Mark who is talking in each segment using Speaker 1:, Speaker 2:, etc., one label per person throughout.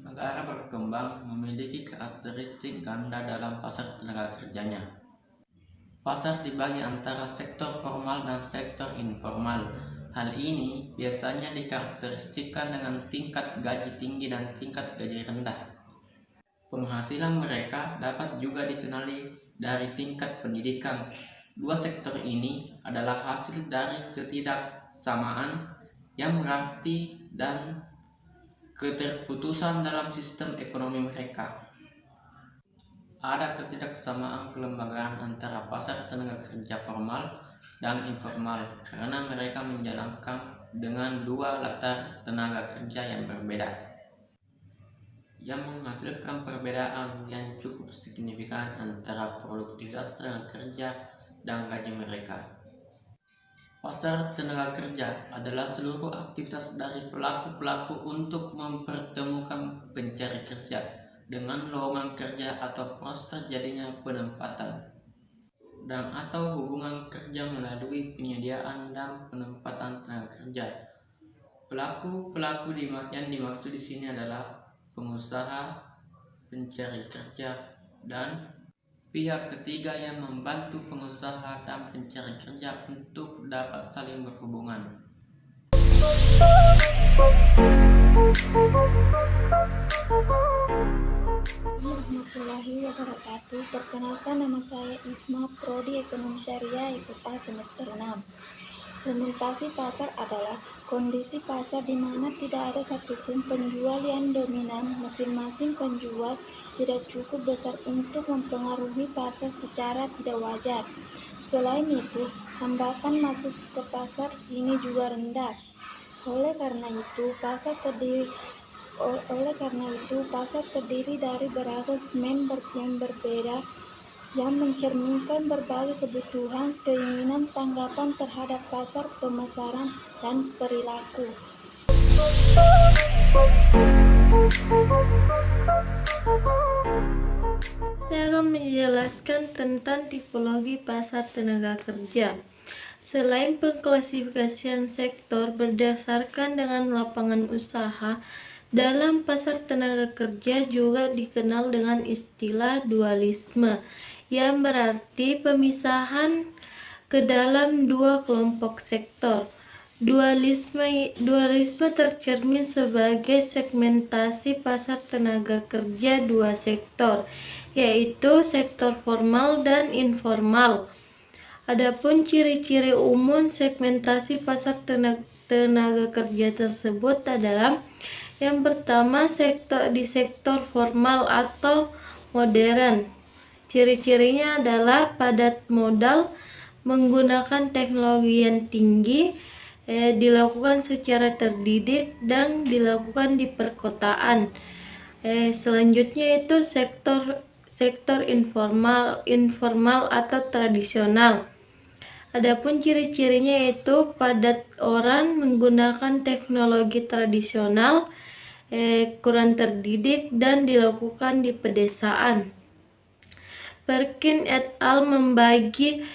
Speaker 1: Negara berkembang memiliki karakteristik ganda dalam pasar tenaga kerjanya. Pasar dibagi antara sektor formal dan sektor informal. Hal ini biasanya dikarakteristikkan dengan tingkat gaji tinggi dan tingkat gaji rendah. Penghasilan mereka dapat juga dikenali dari tingkat pendidikan. Dua sektor ini adalah hasil dari ketidaksamaan yang berarti dan keterputusan dalam sistem ekonomi mereka. Ada ketidaksamaan kelembagaan antara pasar tenaga kerja formal dan informal karena mereka menjalankan dengan dua latar tenaga kerja yang berbeda, yang menghasilkan perbedaan yang cukup signifikan antara produktivitas tenaga kerja dan gaji mereka. Pasar tenaga kerja adalah seluruh aktivitas dari pelaku-pelaku untuk mempertemukan pencari kerja dengan lowongan kerja atau proses terjadinya penempatan dan atau hubungan kerja melalui penyediaan dan penempatan tenaga kerja. Pelaku-pelaku yang dimaksud di sini adalah pengusaha, pencari kerja, dan pihak ketiga yang membantu pengusaha dan pencari kerja untuk dapat saling berhubungan.
Speaker 2: Warahmatullahi wabarakatuh. Perkenalkan, nama saya Isma, Prodi Ekonomi Syariah IPSA semester 6. Fragmentasi pasar adalah kondisi pasar di mana tidak ada satupun penjual yang dominan. Masing-masing penjual tidak cukup besar untuk mempengaruhi pasar secara tidak wajar. Selain itu, hambatan masuk ke pasar ini juga rendah. Oleh karena itu, pasar terdiri dari beragam segmen yang berbeda yang mencerminkan berbagai kebutuhan, keinginan, tanggapan terhadap pasar, pemasaran, dan perilaku.
Speaker 3: Saya akan menjelaskan tentang tipologi pasar tenaga kerja. Selain pengklasifikasian sektor berdasarkan dengan lapangan usaha, dalam pasar tenaga kerja juga dikenal dengan istilah dualisme, yang berarti pemisahan ke dalam dua kelompok sektor. Dualisme tercermin sebagai segmentasi pasar tenaga kerja dua sektor, yaitu sektor formal dan informal. Adapun ciri-ciri umum segmentasi pasar tenaga kerja tersebut adalah: yang pertama, sektor formal atau modern. Ciri-cirinya adalah padat modal, menggunakan teknologi yang tinggi, dilakukan secara terdidik, dan dilakukan di perkotaan. Selanjutnya itu sektor informal atau tradisional. Adapun ciri-cirinya yaitu padat orang, menggunakan teknologi tradisional, kurang terdidik, dan dilakukan di pedesaan. Perkin et al. Membagi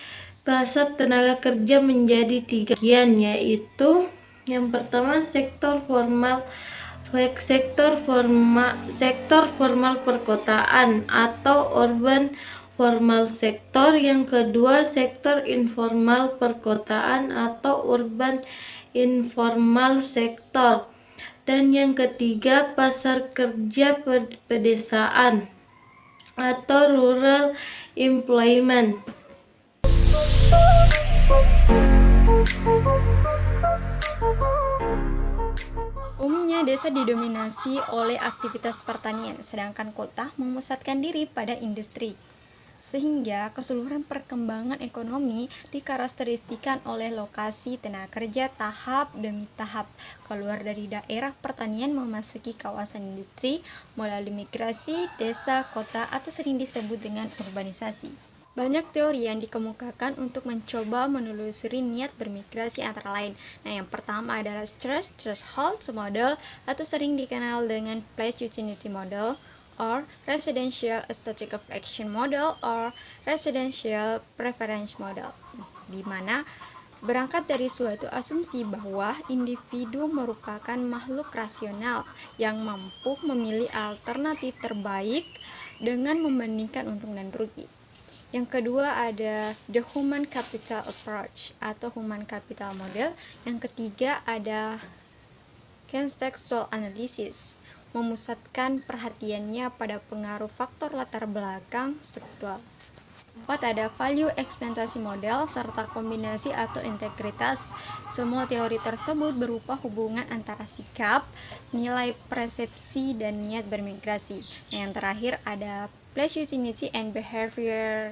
Speaker 3: pasar tenaga kerja menjadi tiga bagian, yaitu yang pertama sektor formal perkotaan atau urban formal sektor, yang kedua sektor informal perkotaan atau urban informal sektor, dan yang ketiga pasar kerja pedesaan atau rural employment.
Speaker 2: Umumnya desa didominasi oleh aktivitas pertanian, sedangkan kota memusatkan diri pada industri. sehingga keseluruhan perkembangan ekonomi dikarakteristikan oleh lokasi tenaga kerja tahap demi tahap keluar dari daerah pertanian memasuki kawasan industri melalui migrasi, desa, kota, atau sering disebut dengan urbanisasi. Banyak teori yang dikemukakan untuk mencoba menelusuri niat bermigrasi antara lain. Nah, yang pertama adalah threshold model atau sering dikenal dengan place utility model, or residential strategic of action model, or residential preference model, di mana berangkat dari suatu asumsi bahwa individu merupakan makhluk rasional yang mampu memilih alternatif terbaik dengan membandingkan untung dan rugi. Yang kedua ada the human capital approach atau human capital model. Yang ketiga ada contextual analysis, memusatkan perhatiannya pada pengaruh faktor latar belakang struktural. Keempat ada value ekspektasi model serta kombinasi atau integritas. Semua teori tersebut berupa hubungan antara sikap, nilai persepsi, dan niat bermigrasi. Yang terakhir ada place utility and behavior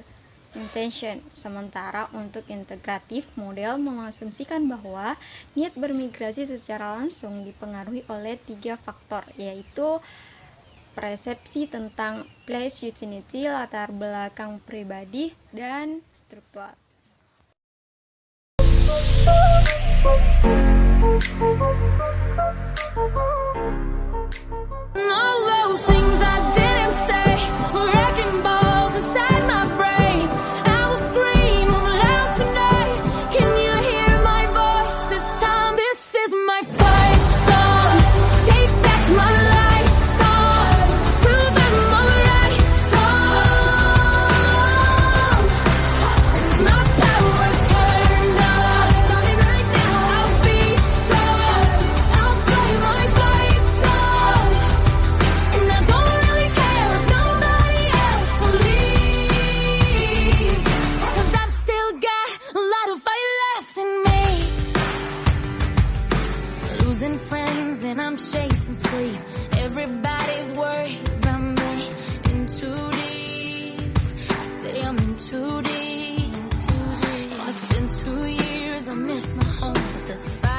Speaker 2: intention. Sementara untuk integratif model mengasumsikan bahwa niat bermigrasi secara langsung dipengaruhi oleh 3 faktor, yaitu persepsi tentang place utility, latar belakang pribadi, dan struktural.
Speaker 4: Friends and I'm chasing sleep. Everybody's worried about me. In too deep. Say I'm in too deep. Oh, it's been 2 years. I miss my home, but there's a fire.